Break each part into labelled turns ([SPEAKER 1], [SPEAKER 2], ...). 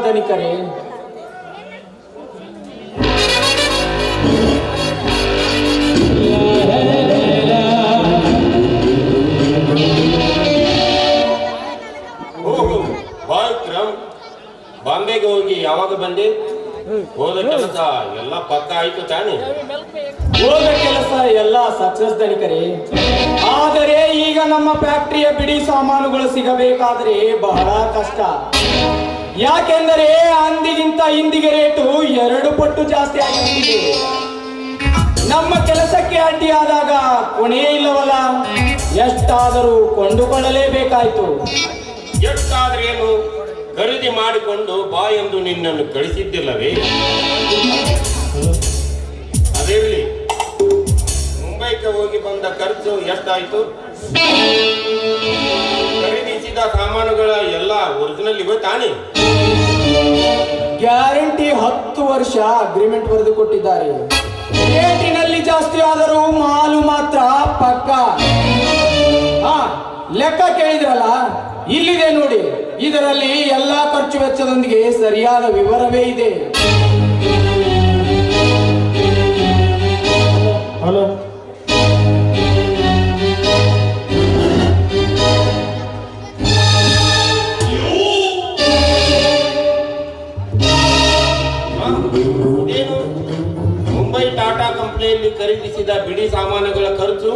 [SPEAKER 1] ಧನಿಕರೇ,
[SPEAKER 2] ಬಾಂಬೆಗೆ ಹೋಗಿ ಯಾವಾಗ ಬಂದೆ? ಹೋದ ಕೆಲಸ ಎಲ್ಲ ಪಕ್ಕ ಆಯ್ತು ತಾನೆ?
[SPEAKER 1] ಹೋದ ಕೆಲಸ ಎಲ್ಲ ಸಕ್ಸಸ್ ಧನಿಕರೇ. ಆದರೆ ಈಗ ನಮ್ಮ ಫ್ಯಾಕ್ಟರಿಯ ಬಿಡಿ ಸಾಮಾನುಗಳು ಸಿಗಬೇಕಾದ್ರೆ ಬಹಳ ಕಷ್ಟ. ಯಾಕೆಂದರೆ ಅಂದಿಗಿಂತ ಇಂದಿಗೆ ರೇಟು 2 ಪಟ್ಟು ಜಾಸ್ತಿ ಆಗಿದೆ. ನಮ್ಮ ಕೆಲಸಕ್ಕೆ ಅಡ್ಡಿಯಾದಾಗ ಕೊನೆಯೇ ಇಲ್ಲವಲ್ಲ, ಎಷ್ಟಾದರೂ ಕೊಂಡುಕೊಳ್ಳಲೇಬೇಕಾಯ್ತು.
[SPEAKER 2] ಎಷ್ಟಾದ್ರೇನು, ಖರೀದಿ ಮಾಡಿಕೊಂಡು ಬಾ ಎಂದು ನಿನ್ನನ್ನು ಕಳಿಸಿದ್ದಿಲ್ಲವೇ? ಅದಿರಲಿ, ಮುಂಬೈಗೆ ಹೋಗಿ ಬಂದ ಖರ್ಚು ಎಷ್ಟಾಯ್ತು? ಖರೀದಿಸಿದ ಸಾಮಾನುಗಳ ಎಲ್ಲ ಒರಿಜಿನಲ್ ಇವೆ ತಾನೆ?
[SPEAKER 1] ಗ್ಯಾರಂಟಿ 10 ವರ್ಷ ಅಗ್ರಿಮೆಂಟ್ ಬರೆದು ಕೊಟ್ಟಿದ್ದಾರೆ. ರೇಟಿನಲ್ಲಿ ಜಾಸ್ತಿ ಆದರೂ ಮಾಲು ಮಾತ್ರ ಪಕ್ಕ. ಲೆಕ್ಕ ಕೇಳಿದ್ರಲ್ಲ, ಇಲ್ಲಿದೆ ನೋಡಿ. ಇದರಲ್ಲಿ ಎಲ್ಲಾ ಖರ್ಚು ವೆಚ್ಚದೊಂದಿಗೆ ಸರಿಯಾದ ವಿವರವೇ ಇದೆ. ಹಲೋ,
[SPEAKER 2] ಇದೇನು? ಮುಂಬೈ ಟಾಟಾ ಕಂಪನಿಯಲ್ಲಿ ಖರೀದಿಸಿದ ಬಿಡಿ ಸಾಮಾನುಗಳ ಖರ್ಚು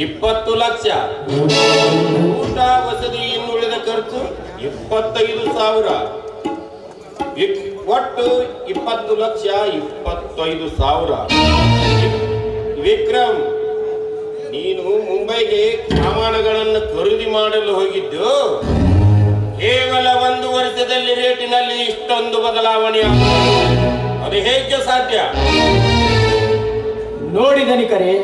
[SPEAKER 2] 20 ಲಕ್ಷ. ಊಟ ವಸತಿ ಇನ್ನುಳಿದ ಖರ್ಚು 25,000. ಒಟ್ಟು 20 ಲಕ್ಷ 25,000. ವಿಕ್ರಮ್, ನೀನು ಮುಂಬೈಗೆ ಸಾಮಾನುಗಳನ್ನು ಖರೀದಿ ಮಾಡಲು ಹೋಗಿದ್ದು ಕೇವಲ 1 ವರ್ಷದಲ್ಲಿ ರೇಟಿನಲ್ಲಿ ಇಷ್ಟೊಂದು ಬದಲಾವಣೆ ಅದು ಹೇಗೆ ಸಾಧ್ಯ?
[SPEAKER 1] ನೋಡಿ ಧನಿಕರೇ,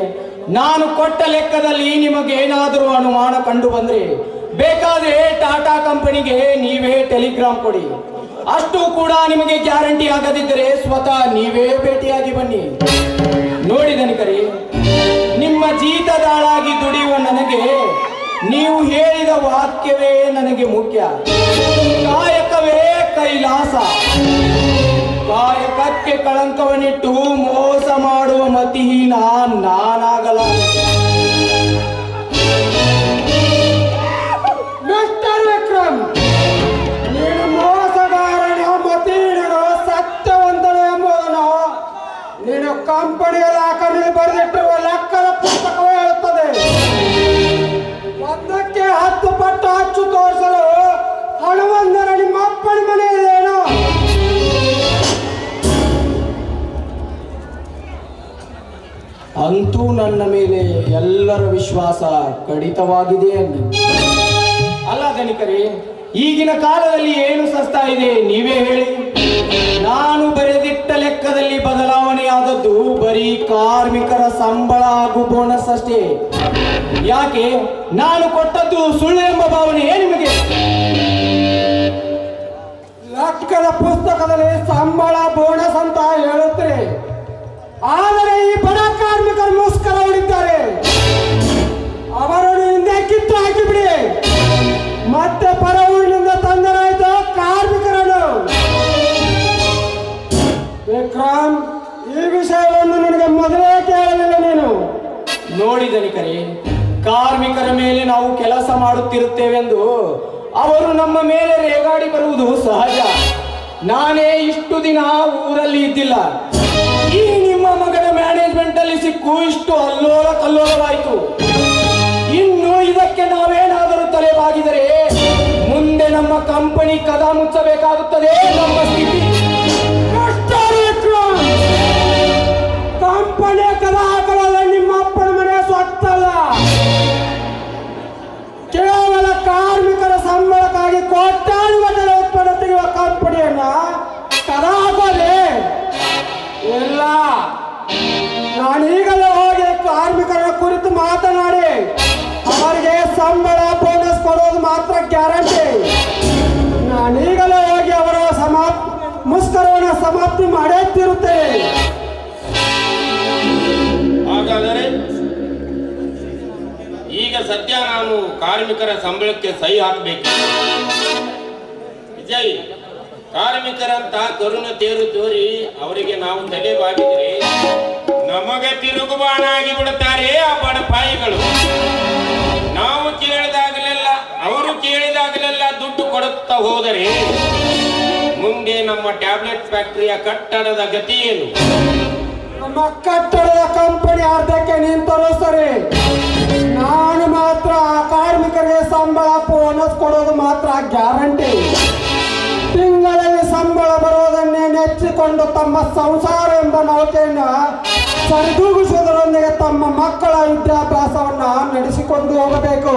[SPEAKER 1] ನಾನು ಕೊಟ್ಟ ಲೆಕ್ಕದಲ್ಲಿ ನಿಮಗೇನಾದರೂ ಅನುಮಾನ ಕಂಡು ಬಂದ್ರೆ ಬೇಕಾದ್ರೆ ಟಾಟಾ ಕಂಪನಿಗೆ ನೀವೇ ಟೆಲಿಗ್ರಾಮ್ ಕೊಡಿ. ಅಷ್ಟು ಕೂಡ ನಿಮಗೆ ಗ್ಯಾರಂಟಿ ಆಗದಿದ್ದರೆ ಸ್ವತಃ ನೀವೇ ಭೇಟಿಯಾಗಿ ಬನ್ನಿ. ನೋಡಿ ಧನಿಕರೇ, ನಿಮ್ಮ ಜೀತದಾಳಾಗಿ ದುಡಿಯುವ ನನಗೆ ನೀವು ಹೇಳಿದ ವಾಕ್ಯವೇ ನನಗೆ ಮುಖ್ಯ. ಕಾಯಕವೇ ಕೈಲಾಸ. ಕಾಯಕಕ್ಕೆ ಕಳಂಕವನ್ನಿಟ್ಟು ಮೋಸ ಮಾಡುವ ಮತಿಹೀನ ನಾನಾಗಲ್ಲ. ಮಿಸ್ಟರ್ ವಿಕ್ರಮ್, ನೀನು ಮೋಸಗಾರನೋ ಮತಿಹೀನನೋ ಸತ್ಯವಂತನೋ ಎಂಬುದನ್ನು ನೀನು ಕಂಪನಿಯ ದಾಖಲೆಯಲ್ಲಿ ಬರೆದಿಟ್ಟಿರುವ ಲೆಕ್ಕದ ಪುಸ್ತಕವೇ ಹೇಳುತ್ತದೆ. 1ಕ್ಕೆ 10 ಪಟ್ಟು ಹಚ್ಚು ತೋರಿಸಲು ಹಣವಂದರ ನಿಮ್ಮ ಅಪ್ಪನ ಮನೆಯಲ್ಲೇನೋ. ಅಂತೂ ನನ್ನ ಮೇಲೆ ಎಲ್ಲರ ವಿಶ್ವಾಸ ಕಡಿತವಾಗಿದೆ ಎಂದು. ಅಲ್ಲ ಧನಿಕರೇ, ಈಗಿನ ಕಾಲದಲ್ಲಿ ಏನು ಸಸ್ತಾ ಇದೆ ನೀವೇ ಹೇಳಿ. ನಾನು ಬರೆದಿಟ್ಟ ಲೆಕ್ಕದಲ್ಲಿ ಬದಲಾವಣೆಯಾದದ್ದು ಬರೀ ಕಾರ್ಮಿಕರ ಸಂಬಳ ಹಾಗೂ ಬೋನಸ್ ಅಷ್ಟೇ. ಯಾಕೆ? ನಾನು ಕೊಟ್ಟದ್ದು ಸುಳ್ಳು ಎಂಬ ಭಾವನೆಯೇ ನಿಮಗೆ? ಲೆಕ್ಕದ ಪುಸ್ತಕದಲ್ಲಿ ಸಂಬಳ ಬೋನಸ್ ಅಂತ ಹೇಳುತ್ತೆ, ಆದರೆ ಈ ಬಡ ಕಾರ್ಮಿಕರು ಮುಸ್ಕರ ಹೊಡಿದ್ದಾರೆ. ಅವರನ್ನು ಹಿಂದೆ ಕಿತ್ತು ಹಾಕಿಬಿಡಿ. ಮತ್ತೆ ಪರ ಊರಿನಿಂದ ತಂದರಾಯ್ತು ಕಾರ್ಮಿಕರನ್ನು. ವಿಕ್ರಮ್, ಈ ವಿಷಯವನ್ನು ನನಗೆ ಮೊದಲೇ ಕೇಳಲಿಲ್ಲ ನೀನು. ನೋಡಿ ಧನಿಕರೇ, ಕಾರ್ಮಿಕರ ಮೇಲೆ ನಾವು ಕೆಲಸ ಮಾಡುತ್ತಿರುತ್ತೇವೆಂದು ಅವರು ನಮ್ಮ ಮೇಲೆ ರೇಗಾಡಿ ಬರುವುದು ಸಹಜ. ನಾನೇ ಇಷ್ಟು ದಿನ ಊರಲ್ಲಿ ಇದ್ದಿಲ್ಲ. ಈ ನಿಮ್ಮ ಮಗನ ಮ್ಯಾನೇಜ್ಮೆಂಟ್ ಅಲ್ಲಿ ಸಿಕ್ಕು ಇಷ್ಟು ಅಲ್ಲೋಲ ಕಲ್ಲೋಲವಾಯಿತು. ಇನ್ನು ಇದಕ್ಕೆ ನಾವೇನಾದರೂ ತಲೆಬಾಗಿದರೆ ಮುಂದೆ ನಮ್ಮ ಕಂಪನಿ ಕದ ಮುಚ್ಚಬೇಕಾಗುತ್ತದೆ. ನಮ್ಮ ಸ್ಥಿತಿ ಕಂಪನಿಯ ಕದ ಹಾಕಲಲ್ಲ, ನಿಮ್ಮ ಅಪ್ಪನ ಮನೆ ಸ್ವತ್ತಲ್ಲ. ಕೇವಲ ಕಾರ್ಮಿಕರ ಸಂಬಳಕ್ಕಾಗಿ ಕೋಟ್ಯಾಂತರ ಉತ್ಪನ್ನ ತೆಗೆಯುವ ಕಂಪನಿಯನ್ನ ಕದ ಹಾಕೋದೆ ಇಲ್ಲ. ನಾನೀಗಲೇ ಹೋಗಿ ಕಾರ್ಮಿಕರ ಕುರಿತು ಮಾತನಾಡಿ ಅವರಿಗೆ ಸಂಬಳ ಬೋನಸ್ ಕೊಡೋದು ಮಾತ್ರ ಗ್ಯಾರಂಟಿ. ನಾನೀಗಲೇ ಹೋಗಿ ಅವರ ಮುಷ್ಕರವನ್ನು ಸಮಾಪ್ತಿ ಮಾಡೇ ತೀರುತ್ತೇನೆ.
[SPEAKER 2] ಹಾಗಾದರೆ ಈಗ ಸದ್ಯ ನಾನು ಕಾರ್ಮಿಕರ ಸಂಬಳಕ್ಕೆ ಸಹಿ ಹಾಕಬೇಕು. ವಿಜಯ್, ಕಾರ್ಮಿಕರಂತ ಕರುಣ ತೇರು ತೋರಿ ಅವರಿಗೆ ನಾವು ತಲೆ ಬಾಗಿದ್ರೆ ನಮಗೆ ತಿರುಗುಬಾಣ ಆಗಿ ಬಿಡುತ್ತಾರೆ ಆ ಬಡಪಾಯಿಗಳು. ನಾವು ಕೇಳಿದಾಗಲೆಲ್ಲ ಅವರು ಕೇಳಿದಾಗಲೆಲ್ಲ ದುಡ್ಡು ಕೊಡುತ್ತಾ ಹೋದರೆ ಮುಂದೆ ನಮ್ಮ ಟ್ಯಾಬ್ಲೆಟ್ ಫ್ಯಾಕ್ಟರಿಯ ಕಟ್ಟಡದ ಗತಿ ಏನು?
[SPEAKER 1] ನಮ್ಮ ಕಟ್ಟಡದ ಕಂಪನಿ ಅರ್ಧಕ್ಕೆ ನಿಂತರೂ ಸರಿ, ನಾನು ಮಾತ್ರ ಆ ಕಾರ್ಮಿಕರಿಗೆ ಸಂಬಳ ಬೋನಸ್ ಕೊಡೋದು ಮಾತ್ರ ಗ್ಯಾರಂಟಿ. ತಿಂಗಳಲ್ಲಿ ಸಂಬಳ ಬರುವುದನ್ನೇ ನೆಚ್ಚಿಕೊಂಡು ತಮ್ಮ ಸಂಸಾರ ಎಂಬ ನೌಕೆಯನ್ನ ಸರಿದೂಗಿಸುವುದರೊಂದಿಗೆ ತಮ್ಮ ಮಕ್ಕಳ ವಿದ್ಯಾಭ್ಯಾಸವನ್ನ ನಡೆಸಿಕೊಂಡು ಹೋಗಬೇಕು.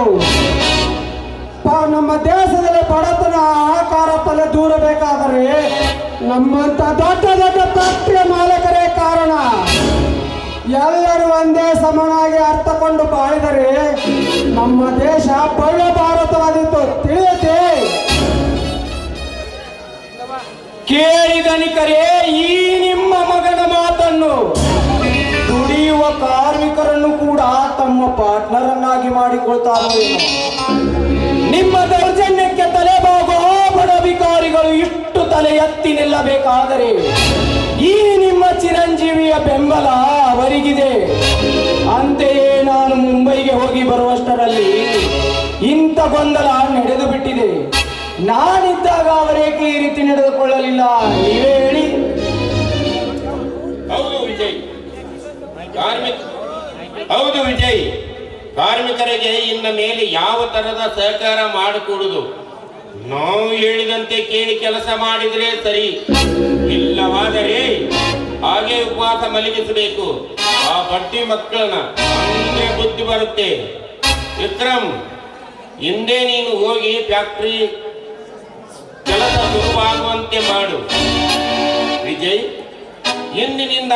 [SPEAKER 1] ನಮ್ಮ ದೇಶದಲ್ಲಿ ಬಡತನ ಆಹಾಕಾರ ತಲೆ ದೂರಬೇಕಾದರೆ ನಮ್ಮಂತ ದೊಡ್ಡ ದೊಡ್ಡ ಫ್ಯಾಕ್ಟರಿಯ ಮಾಲಕರೇ ಕಾರಣ. ಎಲ್ಲರೂ ಒಂದೇ ಸಮನಾಗಿ ಅರ್ಥಕೊಂಡು ಬಾಳಿದರೆ ನಮ್ಮ ದೇಶ ಭವ್ಯ ಭಾರತವಾದಿತ್ತು, ತಿಳಿಯುತ್ತೆ? ಕೇಳಿದನಿಕರೇ, ಈ ನಿಮ್ಮ ಮಗನ ಮಾತನ್ನು ದುಡಿಯುವ ಕಾರ್ಮಿಕರನ್ನು ಕೂಡ ತಮ್ಮ ಪಾರ್ಟ್ನರ್ ಅನ್ನಾಗಿ ಮಾಡಿಕೊಳ್ತಾರೆ. ನಿಮ್ಮ ದೌರ್ಜನ್ಯಕ್ಕೆ ತಲೆಬಾಗುವ ಬಡ ಅಧಿಕಾರಿಗಳು ಇಷ್ಟು ತಲೆ ಎತ್ತಿ ನಿಲ್ಲಬೇಕಾದರೆ ಈ ನಿಮ್ಮ ಚಿರಂಜೀವಿಯ ಬೆಂಬಲ ಅವರಿಗಿದೆ. ಅಂತೆಯೇ ನಾನು ಮುಂಬೈಗೆ ಹೋಗಿ ಬರುವಷ್ಟರಲ್ಲಿ ಇಂಥ ಗೊಂದಲ ನಡೆದು ಬಿಟ್ಟಿದೆ. ನಾನಿದ್ದಾಗ ಅವರೇಕೆ ಈ ರೀತಿ ನಡೆದುಕೊಳ್ಳಲಿಲ್ಲ, ನೀವೇ ಹೇಳಿ.
[SPEAKER 2] ಹೌದು ವಿಜಯ್, ಕಾರ್ಮಿಕರಿಗೆ ಇನ್ನ ಮೇಲೆ ಯಾವ ತರದ ಸಹಕಾರ ಮಾಡಿಕೊಡುದು. ನಾವು ಹೇಳಿದಂತೆ ಕೇಳಿ ಕೆಲಸ ಮಾಡಿದ್ರೆ ಸರಿ, ಇಲ್ಲವಾದರೆ ಹಾಗೆ ಉಪವಾಸ ಮಲಗಿಸಬೇಕು. ಆ ಬಡ್ಡಿ ಮಕ್ಕಳನ್ನ ಅಂದ್ರೆ ಬುದ್ಧಿ ಬರುತ್ತೆ. ವಿಕ್ರಮ್, ಹಿಂದೆ ನೀನು ಹೋಗಿ ಫ್ಯಾಕ್ಟ್ರಿ ಕೆಲಸ ಶುರುವಾಗುವಂತೆ ಮಾಡು. ವಿಜಯ್, ಇಂದಿನಿಂದ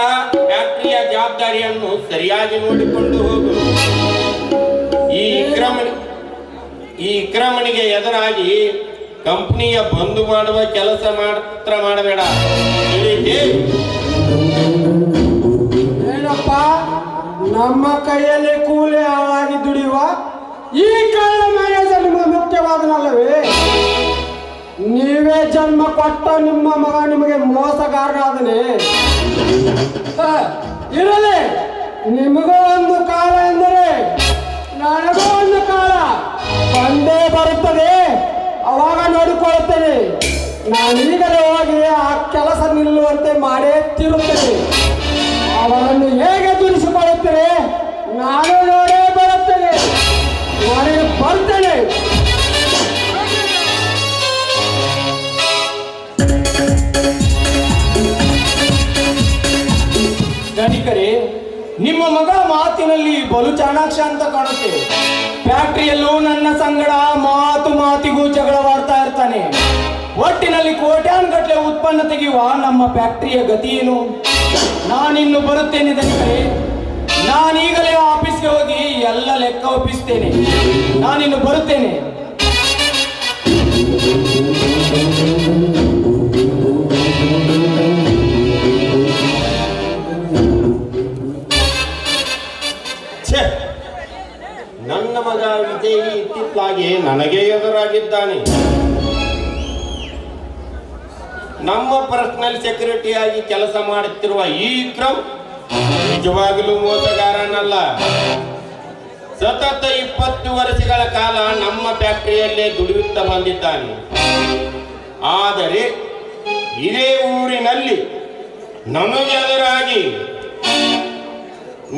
[SPEAKER 2] ಫ್ಯಾಕ್ಟರಿಯ ಜವಾಬ್ದಾರಿಯನ್ನು ಸರಿಯಾಗಿ ನೋಡಿಕೊಂಡು ಹೋಗು. ಈ ವಿಕ್ರಮನಿಗೆ ಎದುರಾಗಿ ಕಂಪನಿಯ ಬಂದು ಮಾಡುವ ಕೆಲಸ ಮಾತ್ರ ಮಾಡಬೇಡ.
[SPEAKER 1] ಏನಪ್ಪ, ನಮ್ಮ ಕೈಯಲ್ಲಿ ಕೂಲಿ ಹಾಳಾಗಿ ದುಡಿಯುವ ಈ ಕಳ್ಳ ಮ್ಯಾನೇಜರ್ ನಿಮ್ಮ ಮುಖ್ಯವಾದನಲ್ಲವೇ? ನೀವೇ ಜನ್ಮ ಕೊಟ್ಟ ನಿಮ್ಮ ಮಗ ನಿಮಗೆ ಮೋಸಗಾರನಾದನೆ. ಇರಲಿ, ನಿಮಗೂ ಒಂದು ಕಾಲ ಎಂದರೆ ನನಗೂ ಒಂದು ಕಾಲ ಬಂದೇ ಬರುತ್ತದೆ. ಅವಾಗ ನೋಡಿಕೊಳ್ಳುತ್ತೇನೆ. ನಾನೀಗಲೇ ಹೋಗಿ ಆ ಕೆಲಸ ನಿಲ್ಲುವಂತೆ ಮಾಡೇ ತಿರುತ್ತೇನೆ. ಅವರನ್ನು ಹೇಗೆ ದುರಿಸಿಕೊಳ್ಳುತ್ತೇನೆ ನಾನು ನೋಡೇ ಬರುತ್ತೇನೆ, ನನಗೆ ಬರ್ತೇನೆ. ಧನಿಕರೇ, ನಿಮ್ಮ ಮಗ ಮಾತಿನಲ್ಲಿ ಬಲು ಚಾಣಾಕ್ಷ ಅಂತ ಕಾಣುತ್ತೆ. ಫ್ಯಾಕ್ಟರಿಯಲ್ಲೂ ನನ್ನ ಸಂಗಡ ಮಾತಿಗೂ ಜಗಳವಾಡ್ತಾ ಇರ್ತಾನೆ. ಒಟ್ಟಿನಲ್ಲಿ ಕೋಟ್ಯಾನ್ಗಟ್ಲೆ ಉತ್ಪನ್ನ ತೆಗೆಯುವ ನಮ್ಮ ಫ್ಯಾಕ್ಟರಿಯ ಗತಿ ಏನು? ನಾನಿನ್ನು ಬರುತ್ತೇನೆ ಧನಿಕರೇ. ನಾನೀಗಲೇ ಆಫೀಸ್ಗೆ ಹೋಗಿ ಎಲ್ಲ ಲೆಕ್ಕ ಒಪ್ಪಿಸ್ತೇನೆ. ನಾನಿನ್ನು ಬರುತ್ತೇನೆ.
[SPEAKER 2] ನನ್ನ ಮಗ ವಿಜಯ್ ಇತ್ತಿತ್ತಲಾಗಿ ನನಗೆ ಎದುರಾಗಿದ್ದಾನೆ. ನಮ್ಮ ಪರ್ಸನಲ್ ಸೆಕ್ಯೂರಿಟಿಯಾಗಿ ಕೆಲಸ ಮಾಡುತ್ತಿರುವ ಈ ವಿಕ್ರಮ್ ನಿಜವಾಗಲೂ ಮೋಸಗಾರನಲ್ಲ. ಸತತ 20 ವರ್ಷಗಳ ಕಾಲ ನಮ್ಮ ಫ್ಯಾಕ್ಟರಿಯಲ್ಲೇ ದುಡಿಯುತ್ತಾ ಬಂದಿದ್ದಾನೆ. ಆದರೆ ಇದೇ ಊರಿನಲ್ಲಿ ನಮಗೆದುರಾಗಿ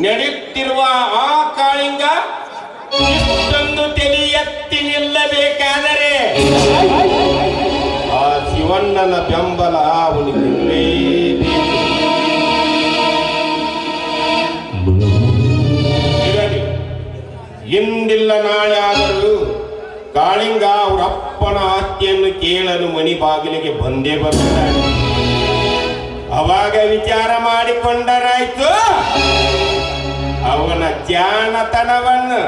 [SPEAKER 2] ನಡೆಯುತ್ತಿರುವ ಆ ಕಾಳಿಂಗ ಇಷ್ಟೊಂದು ತಲೆ ಎತ್ತಿ ನಿಲ್ಲಬೇಕಾದರೆ ಆ ಶಿವಣ್ಣನ ಬೆಂಬಲ ಅವನಿಗೆ ಇರಲಿ. ಇಂದಿಲ್ಲ ನಾಳೆ ಆದರೂ ಕಾಳಿಂಗ ಅವರ ಅಪ್ಪನ ಆಸ್ತಿಯನ್ನು ಕೇಳಲು ಮನಿ ಬಾಗಿಲಿಗೆ ಬಂದೇ ಬರುತ್ತಾನೆ. ಅವಾಗ ವಿಚಾರ ಮಾಡಿಕೊಂಡರಾಯ್ತು ಅವನ ಜಾಣತನವನ್ನು.